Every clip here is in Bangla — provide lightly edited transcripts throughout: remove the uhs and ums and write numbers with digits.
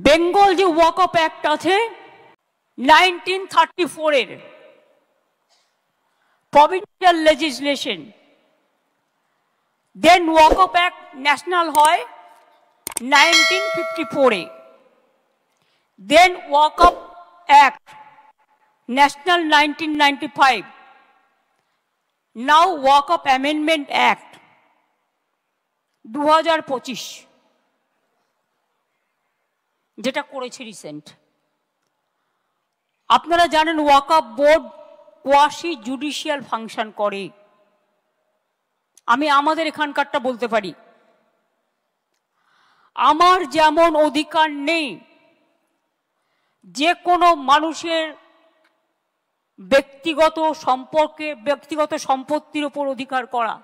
বেঙ্গল যে ওয়াকআপ অ্যাক্ট আছে 1934 এর প্রভিন্সিয়াল লেজিসলেশন, দেন ওয়াকআপ অ্যাক্ট ন্যাশনাল হয় 1954 এ, দেন ওয়াকআপ অ্যাক্ট ন্যাশনাল 1995, নাও ওয়াকআপ অ্যামেন্ডমেন্ট অ্যাক্ট 2025 যেটা করেছে রিসেন্ট। আপনারা জানেন ওয়াকআপ বোর্ড কোয়াসি জুডিশিয়াল ফাংশন করে। আমি আমাদের এখানকারটা বলতে পারি, আমার যেমন অধিকার নেই যে কোনো মানুষের ব্যক্তিগত সম্পর্কে ব্যক্তিগত সম্পত্তির উপর অধিকার করা,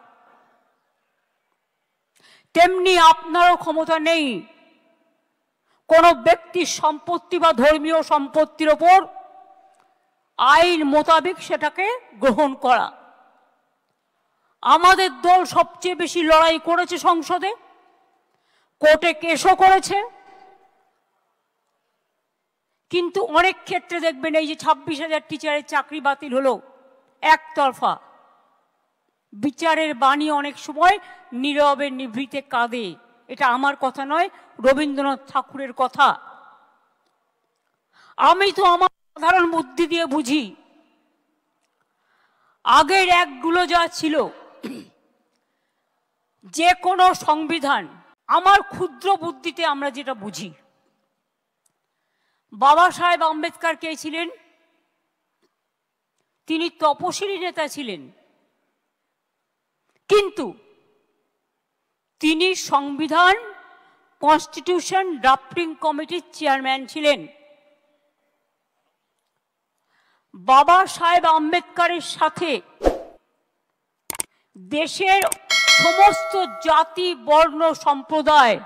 তেমনি আপনারও ক্ষমতা নেই কোনো ব্যক্তির সম্পত্তি বা ধর্মীয় সম্পত্তির ওপর আইন মোতাবেক সেটাকে গ্রহণ করা। আমাদের দল সবচেয়ে বেশি লড়াই করেছে সংসদে, কোর্টে কেসও করেছে, কিন্তু অনেক ক্ষেত্রে দেখবেন এই যে 26,000 টিচারের চাকরি বাতিল হলো একতরফা, বিচারের বাণী অনেক সময় নীরবে নিভৃতে কাঁদে। এটা আমার কথা নয়, রবীন্দ্রনাথ ঠাকুরের কথা। আমি তো আমার সাধারণ বুদ্ধি দিয়ে বুঝি, আগের অ্যাক্টগুলো যা ছিল, যে কোনো সংবিধান, আমার ক্ষুদ্র বুদ্ধিতে আমরা যেটা বুঝি, বাবা সাহেব আম্বেদকর কে ছিলেন? তিনি তপশিলি নেতা ছিলেন, কিন্তু তিনি সংবিধান কনস্টিটিউশন ড্রাফটিং কমিটির চেয়ারম্যান ছিলেন। বাবা সাহেব আম্বেদকরের সাথে দেশের সমস্ত জাতি বর্ণ সম্প্রদায়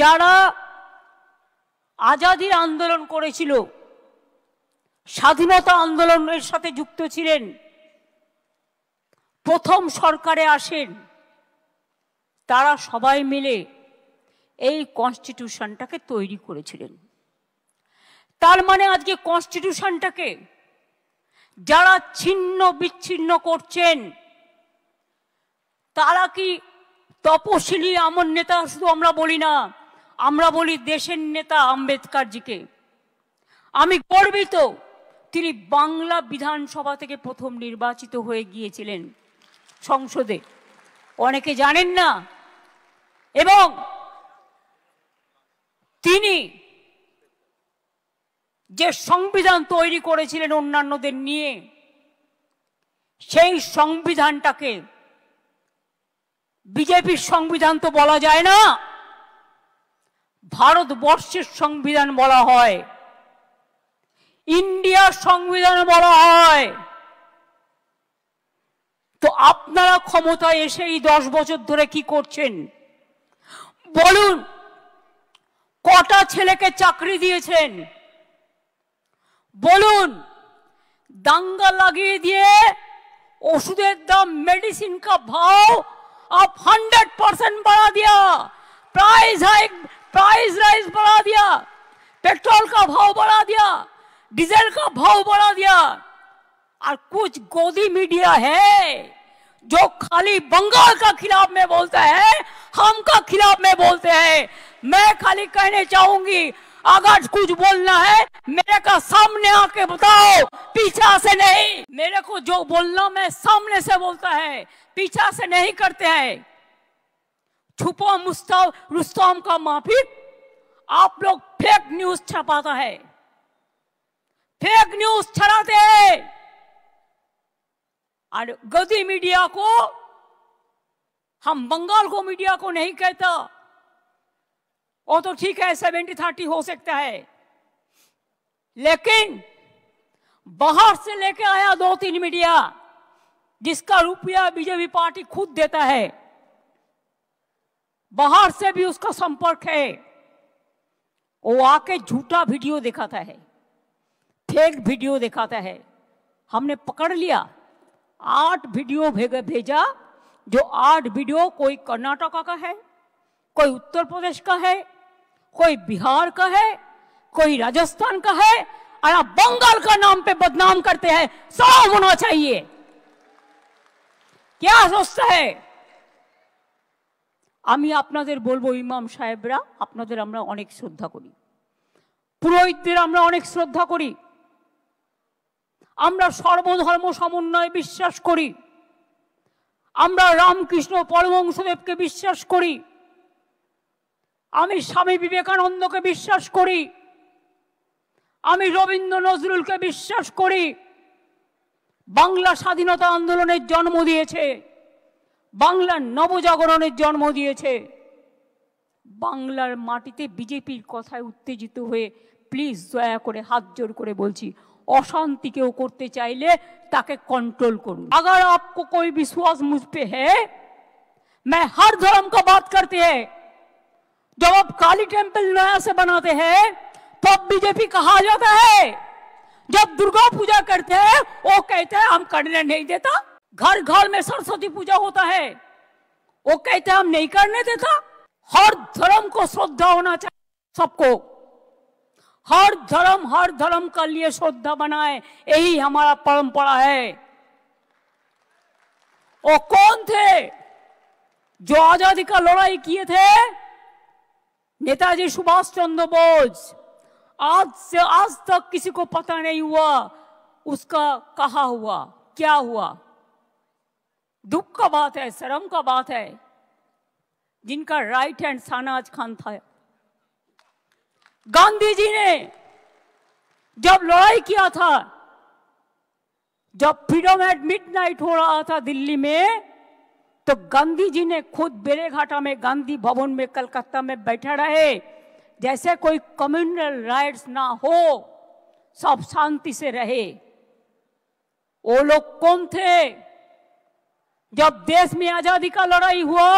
যারা আজাদির আন্দোলন করেছিল, স্বাধীনতা আন্দোলনের সাথে যুক্ত ছিলেন, প্রথম সরকারে আসেন, তারা সবাই মিলে এই কনস্টিটিউশনটাকে তৈরি করেছিলেন। তার মানে আজকে কনস্টিটিউশনটাকে যারা ছিন্ন বিচ্ছিন্ন করছেন তারা কি তপশিলি আমার নেতা? শুধু আমরা বলি না, আমরা বলি দেশের নেতা আম্বেদকরজিকে। আমি গর্বিত, তিনি বাংলা বিধানসভা থেকে প্রথম নির্বাচিত হয়ে গিয়েছিলেন সংসদে, অনেকে জানেন না। এবং তিনি যে সংবিধান তৈরি করেছিলেন অন্যান্যদের নিয়ে, সেই সংবিধানটাকে বিজেপির সংবিধান তো বলা যায় না, ভারতবর্ষের সংবিধান বলা হয়, ইন্ডিয়ার সংবিধান বলা হয়। তো আপনারা ক্ষমতায় এসে এই 10 বছর ধরে কি করছেন বলুন? কটা ছেলেকে চাকরি দিয়েছেন বলুন? দাঙ্গা লাগিয়ে দিয়ে ওষুধের দাম, मेडिसिन का भाव आप 100% बढ़ा दिया, प्राइस राइज बढ़ा दिया, पेट्रोल का भाव बढ़ा दिया, डीजल का भाव बढ़ा दिया। और कुछ गोदी मीडिया है जो खाली बंगाल का खिलाफ में बोलता है, हम का खिलाफ में बोलते हैं। मैं खाली कहने चाहूंगी, अगर कुछ बोलना है मेरे का सामने आके बताओ, पीछा से नहीं। मेरे को जो बोलना मैं सामने से बोलता है, पीछा से नहीं करते हैं। छुपा रुस्तम का माफिक आप लोग फेक न्यूज छपाता है, फेक न्यूज छड़ाते हैं। और गदी मीडिया को, हम बंगाल को मीडिया को नहीं कहता, वो तो ठीक है 70-30 हो सकता है, लेकिन बाहर से लेके आया 2-3 मीडिया जिसका रुपया बीजेपी पार्टी खुद देता है, बाहर से भी उसका संपर्क है, वो आके झूठा वीडियो दिखाता है, फेक वीडियो दिखाता है। हमने पकड़ लिया, 8 वीडियो भेजा, जो 8 वीडियो कोई कर्नाटका का है, कोई उत्तर प्रदेश का है, कोई बिहार का है, कोई राजस्थान का है, और आप बंगाल का नाम पे बदनाम करते हैं। सब होना चाहिए। क्या सोचता है? আমি আপনাদের বলবো, ইমাম সাহেবরা, আপনাদের আমরা অনেক শ্রদ্ধা করি, পুরোহিতদের আমরা অনেক শ্রদ্ধা করি, আমরা সর্বধর্ম সমন্বয়ে বিশ্বাস করি, আমরা রামকৃষ্ণ পরমহংসদেবকে বিশ্বাস করি, আমি স্বামী বিবেকানন্দকে বিশ্বাস করি, আমি রবীন্দ্র নজরুলকে বিশ্বাস করি। বাংলা স্বাধীনতা আন্দোলনের জন্ম দিয়েছে, বাংলার নবজাগরণের জন্ম দিয়েছে। বাংলার মাটিতে বিজেপির কথায় উত্তেজিত হয়ে প্লিজ দয়া করে হাত জোর করে বলছি, অশান্তি কেউ করতে চাইলে তাকে कंट्रोल করুন। अगर आपको कोई विश्वास मुझ पे है, मैं हर धर्म का बात करते हैं। जब आप काली टेम्पल नया से बनाते हैं तब बीजेपी कहा जाता है, जब दुर्गा पूजा करते हैं वो कहते हैं हम करने नहीं देता, घर घर में सरस्वती पूजा होता है वो कहते हैं हम नहीं करने देता। हर धर्म को श्रद्धा होना चाहिए सबको, हर धर्म का लिए श्रद्धा बनाए, यही हमारा परंपरा है। वो कौन थे जो आजादी का लड़ाई किए थे? नेताजी सुभाष चंद्र बोस। आज तक किसी को पता नहीं हुआ उसका कहा हुआ क्या हुआ। दुख का बात है, शर्म का बात है। जिनका राइट हैंड सानाज खान था, गांधी जी ने जब लड़ाई किया था, जब फ्रीडम एट मिडनाइट हो रहा था दिल्ली में, तो गांधी जी ने खुद बेलेघाटा में गांधी भवन में कलकत्ता में बैठे रहे, जैसे कोई कम्युनल राइट्स ना हो, सब शांति से रहे। वो लोग कौन थे? जब देश में आजादी का लड़ाई हुआ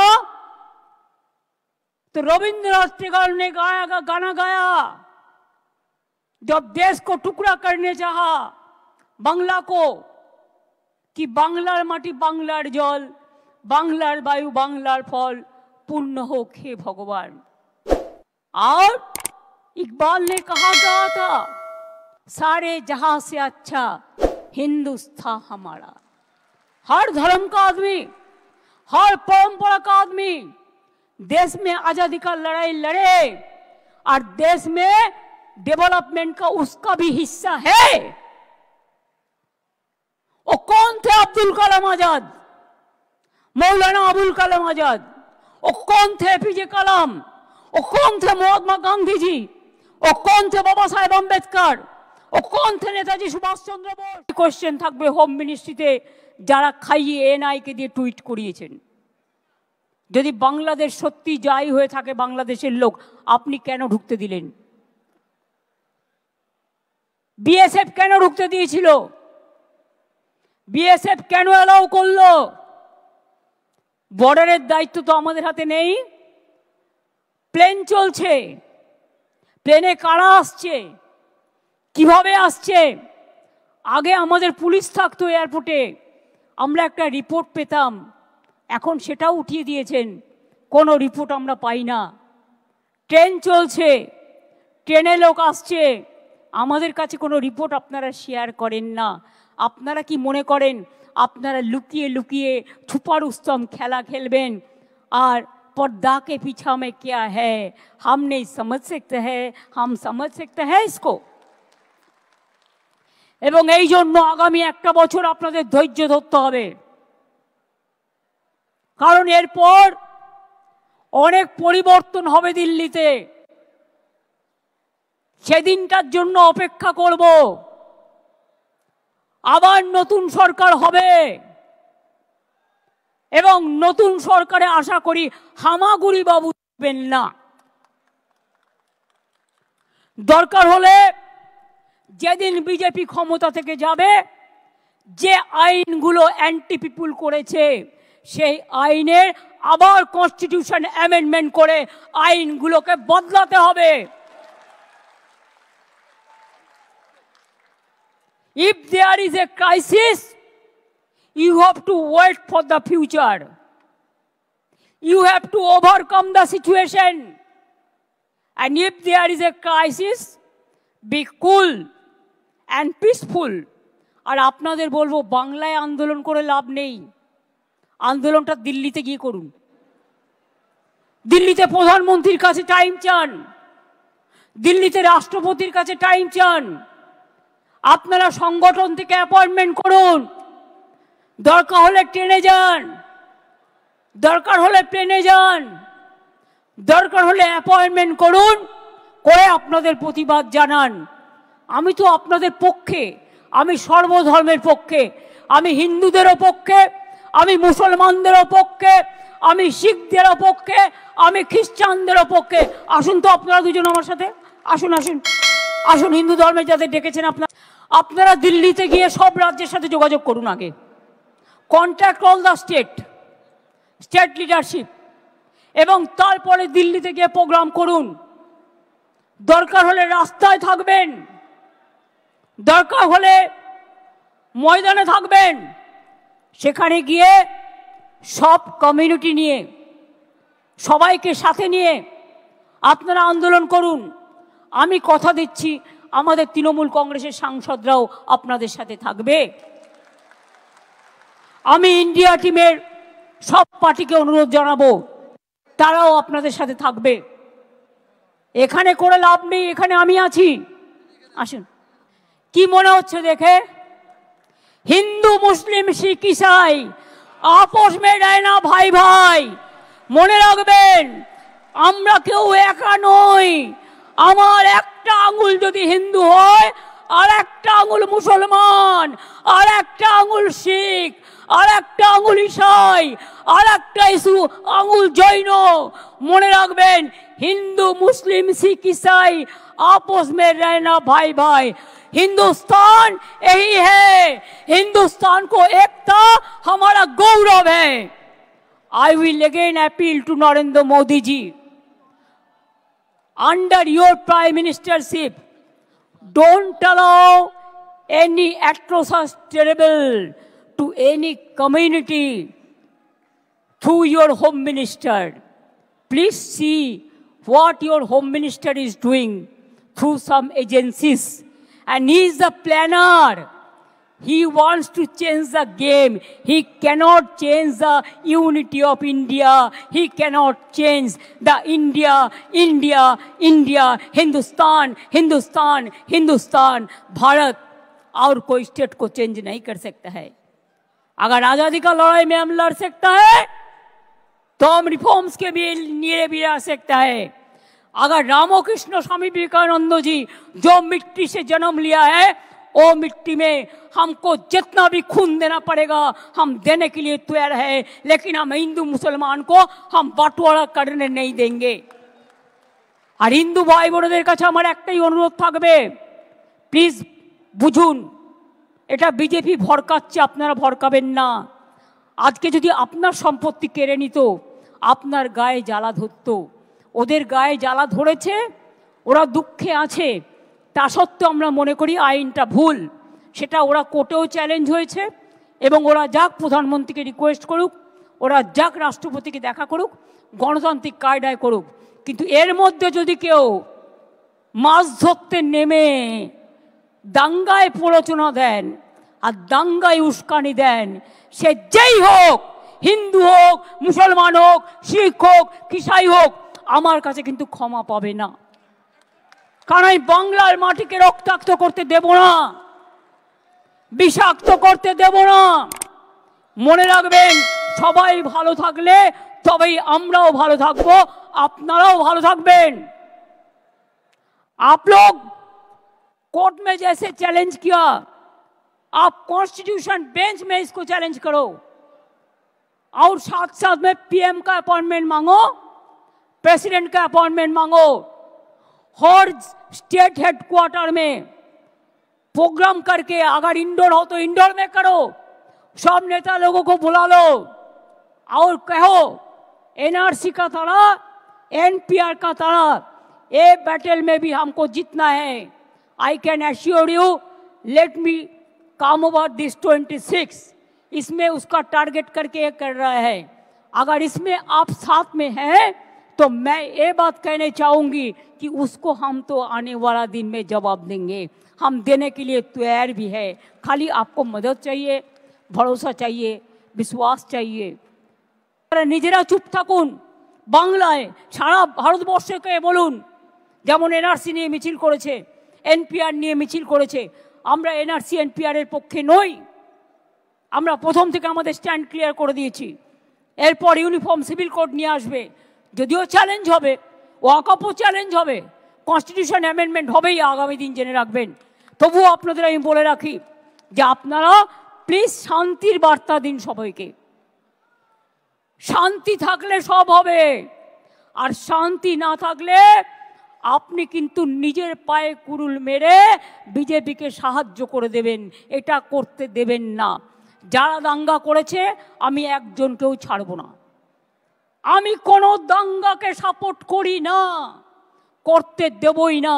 तो रविंद्रनाथ टैगोर ने गाना गाया, जब देश को टुकड़ा करने चाहा बांग्ला को, कि बांग्लार माटी बांग्लार जल, बांग्लार वायु बांग्लार फल, पूर्ण हो खे भगवान। और इकबाल ने कहा गया था, सारे जहां से अच्छा हिंदुस्तान हमारा। हर धर्म का आदमी, हर परंपरा का आदमी देश में आजादी का लड़ाई लड़े और देश में डेवलपमेंट का उसका भी हिस्सा है। वो कौन थे? अब्दुल कलाम आजाद, मौलाना अबुल कलाम आजाद। वो कौन थे? एपीजे कलाम। वो कौन थे? महात्मा गांधी जी। वो कौन थे? बाबा साहेब अम्बेडकर। वो कौन थे? नेताजी सुभाष चंद्र बोस। क्वेश्चन থাকবে হোম মিনিস্ট্রিতে যারা খাইয়ে এনআই কে দিয়ে টুইট করিয়েছেন, যদি বাংলাদেশ সত্যি যাই হয়ে থাকে বাংলাদেশের লোক, আপনি কেন ঢুকতে দিলেন? বিএসএফ কেন ঢুকতে দিয়েছিল? বিএসএফ কেন এলাও করলো? বর্ডারের দায়িত্ব তো আমাদের হাতে নেই। প্লেন চলছে, প্লেনে কারা আসছে, কিভাবে আসছে? আগে আমাদের পুলিশ থাকতো এয়ারপোর্টে, আমরা একটা রিপোর্ট পেতাম, এখন সেটাও উঠিয়ে দিয়েছেন, কোনো রিপোর্ট আমরা পাই না। ট্রেন চলছে, ট্রেনে লোক আসছে, আমাদের কাছে কোনো রিপোর্ট আপনারা শেয়ার করেন না। আপনারা কি মনে করেন আপনারা লুকিয়ে লুকিয়ে छुपा रुस्तम খেলা খেলবেন আর पर्दा के पीछा में क्या है हम नहीं समझ सकते हैं, हम समझ सकते हैं इसको। এবং এই জন্য আগামী একটা বছর আপনাদের ধৈর্য ধরতে হবে, কারণ এরপর অনেক পরিবর্তন হবে দিল্লিতে। সেদিনটার জন্য অপেক্ষা করব। আবার নতুন সরকার হবে এবং নতুন সরকারে আশা করি হামাগুড়ি বাবু থাকবেন না। দরকার হলে যেদিন বিজেপি ক্ষমতা থেকে যাবে, যে আইনগুলো অ্যান্টি পিপুল করেছে সেই আইনের আবার কনস্টিটিউশন অ্যামেন্ডমেন্ট করে আইনগুলোকে বদলাতে হবে। If there is a crisis, you have to wait for the future. You have to overcome the situation And if there is a crisis, be cool and peaceful. আর আপনাদের বলবো, বাংলায় আন্দোলন করে লাভ নেই, আন্দোলনটা দিল্লিতে গিয়ে করুন। দিল্লিতে প্রধানমন্ত্রীর কাছে টাইম চান, দিল্লিতে রাষ্ট্রপতির কাছে টাইম চান। আপনারা সংগঠন থেকে অ্যাপয়েন্টমেন্ট করুন, দরকার হলে ট্রেনে যান, দরকার হলে প্লেনে যান, দরকার হলে অ্যাপয়েন্টমেন্ট করুন, করে আপনাদের প্রতিবাদ জানান। আমি তো আপনাদের পক্ষে, আমি সর্বধর্মের পক্ষে, আমি হিন্দুদেরও পক্ষে, আমি মুসলমানদেরও পক্ষে, আমি শিখদেরও পক্ষে, আমি খ্রিস্টানদেরও পক্ষে। আসুন তো আপনারা দুজন আমার সাথে, আসুন আসুন আসুন, হিন্দু ধর্মে যাদের ডেকেছেন আপনারা দিল্লিতে গিয়ে সব রাজ্যের সাথে যোগাযোগ করুন। আগে contact all the state leadership, এবং তারপরে দিল্লিতে গিয়ে প্রোগ্রাম করুন। দরকার হলে রাস্তায় থাকবেন, দরকার হলে ময়দানে থাকবেন, সেখানে গিয়ে সব কমিউনিটি নিয়ে, সবাইকে সাথে নিয়ে আপনারা আন্দোলন করুন। আমি কথা দিচ্ছি, আমাদের তৃণমূল কংগ্রেসের সাংসদরাও আপনাদের সাথে থাকবে। আমি ইন্ডিয়া টিমের সব পার্টিকে অনুরোধ জানাবো, তারাও আপনাদের সাথে থাকবে। এখানে করে লাভ নেই, এখানে আমি আছি। আসুন, কি মনে হচ্ছে দেখে? হিন্দু মুসলিম শিখ ইসাই আপোষ মে रहना ভাই ভাই। মনে রাখবেন, আমরা কেউ একা নই। আমার একটা আঙুল যদি হিন্দু হয়, আর একটা আঙুল মুসলমান, আর একটা আঙুল শিখ, আর একটা আঙুল ইসাই, আর একটা আঙুল জৈন। মনে রাখবেন, হিন্দু মুসলিম শিখ ইসাई आपस में रहना भाई भाई। हिंदुस्तान यही है, हिंदुस्तान को एकता हमारा गौरव है। I will again appeal to Narendra Modi ji, under your prime ministership, don't allow any atrocious terrible to any community through your home minister. Please see what your home minister is doing through some agencies, and he is the planner. He wants to change the game. He cannot change the unity of India. He cannot change the India, Hindustan, Hindustan, Hindustan, Bharat। और कोई स्टेट को चेंज नहीं कर सकता है। अगर आजादी का लड़ाई में हम लड़ सकता है, तो हम रिफॉर्म्स के लिए भी आ सकता है। अगर रामकृष्ण स्वामी विवेकानंद जी जो मिट्टी से जन्म लिया है, वो मिट्टी में हमको जितना भी खून देना पड़ेगा हम देने के लिए तैयार है, लेकिन हम हिंदू मुसलमान को हम बंटवारा करने नहीं देंगे। और हिंदू भाई बोनेদের কাছে আমার একটাই অনুরোধ থাকবে, প্লিজ বুঝুন, এটা বিজেপি ভড়কাচ্ছে, আপনারা ভড়কাবেন না। আজকে যদি আপনার সম্পত্তি কেড়ে নিত, আপনার গায়ে জ্বালা ধরতো। ওদের গায়ে জ্বালা ধরেছে, ওরা দুঃখে আছে, তা সত্ত্বেও আমরা মনে করি আইনটা ভুল। সেটা ওরা কোর্টেও চ্যালেঞ্জ হয়েছে, এবং ওরা যাক প্রধানমন্ত্রীকে রিকোয়েস্ট করুক, ওরা যাক রাষ্ট্রপতিকে দেখা করুক, গণতান্ত্রিক কায়দায় করুক। কিন্তু এর মধ্যে যদি কেউ মাছ ধরতে নেমে দাঙ্গায় প্ররোচনা দেন আর দাঙ্গায় উস্কানি দেন, সে যেই হোক, হিন্দু হোক, মুসলমান হোক, শিখ হোক, খ্রিস্টান হোক, আমার কাছে কিন্তু ক্ষমা পাবে না। কারণ আমি বাংলার মাটিকে রক্তাক্ত করতে দেব না, বিষাক্ত করতে দেব না। মনে রাখবেন, সবাই ভালো থাকলে তবেই আমরাও ভালো থাকবো, আপনারাও ভালো থাকবেন। आप लोग कोर्ट में जैसे चैलेंज किया, आप कॉन्स्टिट्यूशन बेंच में इसको चैलेंज करो, और साथ साथ में पीएम का अपॉइंटमेंट मांगो, प्रेसिडेंट का अपॉइंटमेंट मांगो। हर स्टेट हेडक्वार्टर में प्रोग्राम करके, अगर इंडोर हो तो इंडोर में करो, सब नेता लोगों को बुला लो और कहो एनआरसी का तरह, एनपीआर का तरह ये बैटल में भी हमको जीतना है। I can assure you, let me come over this 26, इसमें उसका टारगेट करके कर रहा है। अगर इसमें आप साथ में हैं तो मैं ये बात कहने चाहूँगी कि उसको हम तो आने वाला दिन में जवाब देंगे, हम देने के लिए तैयार भी है। खाली आपको मदद चाहिए, भरोसा चाहिए, विश्वास चाहिए। নিজেরা চুপ থাকুন। বাংলায় সারা ভারতবর্ষকে বলুন, যেমন এনআরসি নিয়ে মিছিল করেছে, এনপিআর নিয়ে মিছিল করেছে, আমরা এনআরসি এনপিআর এর পক্ষে নই। আমরা প্রথম থেকে আমাদের স্ট্যান্ড ক্লিয়ার করে দিয়েছি। এরপর ইউনিফর্ম সিভিল কোড নিয়ে আসবে, যদিও চ্যালেঞ্জ হবে, ওয়াকফও চ্যালেঞ্জ হবে, কনস্টিটিউশন অ্যামেন্ডমেন্ট হবেই আগামী দিন, জেনে রাখবেন। তবুও আপনাদের আমি বলে রাখি যে আপনারা প্লিজ শান্তির বার্তা দিন সবাইকে। শান্তি থাকলে সব হবে, আর শান্তি না থাকলে আপনি কিন্তু নিজের পায়ে কুড়ুল মেরে বিজেপিকে সাহায্য করে দেবেন, এটা করতে দেবেন না। যারা দাঙ্গা করেছে আমি একজনকেও ছাড়ব না। আমি কোনো দাঙ্গাকে সাপোর্ট করি না, করতে দেবই না।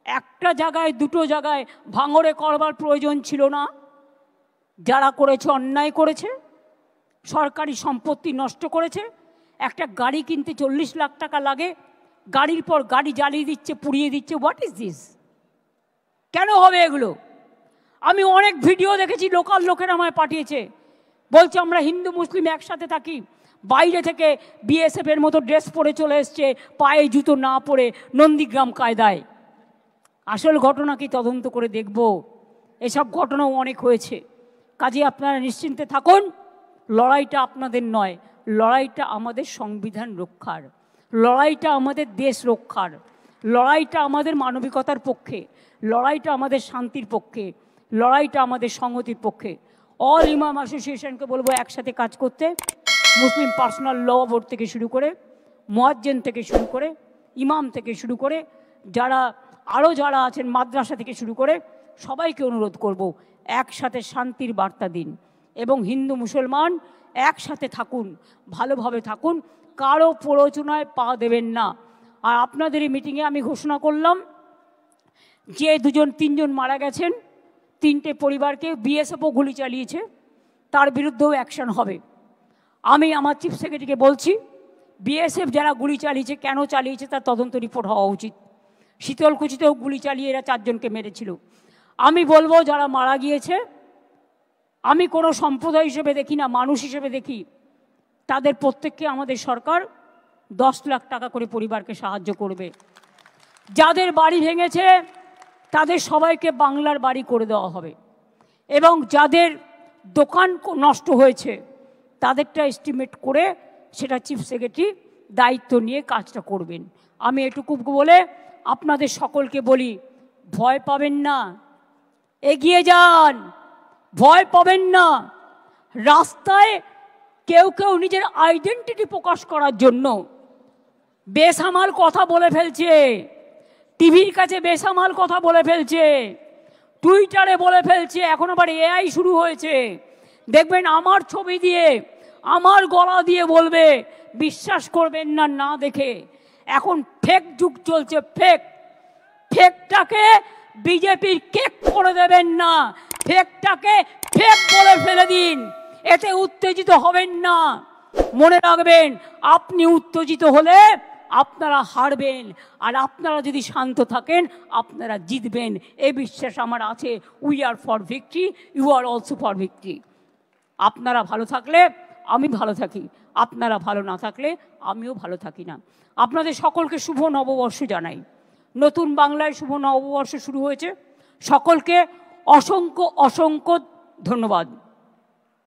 একটা জায়গায় দুটো জায়গায় ভাঙড়ে করবার প্রয়োজন ছিল না। যারা করেছে অন্যায় করেছে, সরকারি সম্পত্তি নষ্ট করেছে। একটা গাড়ি কিনতে 40 লাখ টাকা লাগে, গাড়ির পর গাড়ি জ্বালিয়ে দিচ্ছে, পুড়িয়ে দিচ্ছে। What is this? কেন হবে এগুলো? আমি অনেক ভিডিও দেখেছি, লোকাল লোকেরা আমায় পাঠিয়েছে, বলছে আমরা হিন্দু মুসলিম একসাথে থাকি, বাইরে থেকে বিএসএফ এর মতো ড্রেস পরে চলে এসছে, পায়ে জুতো না পরে নন্দীগ্রাম কায়দায়। আসল ঘটনা কি তদন্ত করে দেখব। এসব ঘটনাও অনেক হয়েছে। কাজে আপনারা নিশ্চিন্তে থাকুন। লড়াইটা আপনাদের নয়, লড়াইটা আমাদের সংবিধান রক্ষার, লড়াইটা আমাদের দেশ রক্ষার, লড়াইটা আমাদের মানবিকতার পক্ষে, লড়াইটা আমাদের শান্তির পক্ষে, লড়াইটা আমাদের সংহতির পক্ষে। অল ইমাম অ্যাসোসিয়েশনকে বলবো একসাথে কাজ করতে। মুসলিম পার্সোনাল ল বোর্ড থেকে শুরু করে, মুয়াজ্জিন থেকে শুরু করে, ইমাম থেকে শুরু করে, যারা আছেন মাদ্রাসা থেকে শুরু করে, সবাইকে অনুরোধ করব একসাথে শান্তির বার্তা দিন এবং হিন্দু মুসলমান একসাথে থাকুন, ভালোভাবে থাকুন, কারো প্ররোচনায় পা দেবেন না। আর আপনাদের এই মিটিংয়ে আমি ঘোষণা করলাম যে 2-3 মারা গেছেন, 3টে পরিবারকে বিএসএফও গুলি চালিয়েছে, তার বিরুদ্ধেও অ্যাকশন হবে। আমি আমার চিফ সেক্রেটারিকে বলছি, বিএসএফ যারা গুলি চালিয়েছে, কেন চালিয়েছে তার তদন্ত রিপোর্ট হওয়া উচিত। শীতলকুচিতেও গুলি চালিয়ে এরা 4 জনকে মেরেছিল। আমি বলবো যারা মারা গিয়েছে, আমি কোনো সম্প্রদায় হিসেবে দেখি না, মানুষ হিসেবে দেখি, তাদের প্রত্যেককে আমাদের সরকার 10 লাখ টাকা করে পরিবারকে সাহায্য করবে। যাদের বাড়ি ভেঙেছে তাদের সবাইকে বাংলার বাড়ি করে দেওয়া হবে এবং যাদের দোকান নষ্ট হয়েছে তাদেরটা এস্টিমেট করে সেটা চিফ সেক্রেটারি দায়িত্ব নিয়ে কাজটা করবেন। আমি এটুকু বলে আপনাদের সকলকে বলি, ভয় পাবেন না, এগিয়ে যান, ভয় পাবেন না। রাস্তায় কেউ কেউ নিজের আইডেন্টিটি প্রকাশ করার জন্য বেসামাল কথা বলে ফেলছে, টিভির কাছে বেসামাল কথা বলে ফেলছে, টুইটারে বলে ফেলছে, এখন আবার এআই শুরু হয়েছে। দেখবেন আমার ছবি দিয়ে, আমার গলা দিয়ে বলবে, বিশ্বাস করবেন না না দেখে। এখন ফেক যুগ চলছে, ফেকটাকে বিজেপির কেক করে দেবেন না, ফেকটাকে ফেক বলে ফেলে দিন, এতে উত্তেজিত হবেন না। মনে রাখবেন, আপনি উত্তেজিত হলে আপনারা হারবেন, আর আপনারা যদি শান্ত থাকেন আপনারা জিতবেন, এই বিশ্বাস আমার আছে। We are for victory, you are also for victory. আপনারা ভালো থাকলে আমি ভালো থাকি, আপনারা ভালো না থাকলে আমিও ভালো থাকি না। আপনাদের সকলকে শুভ নববর্ষ জানাই। নতুন বাংলায় শুভ নববর্ষ শুরু হয়েছে। সকলকে অসংখ্য অসংখ্য ধন্যবাদ।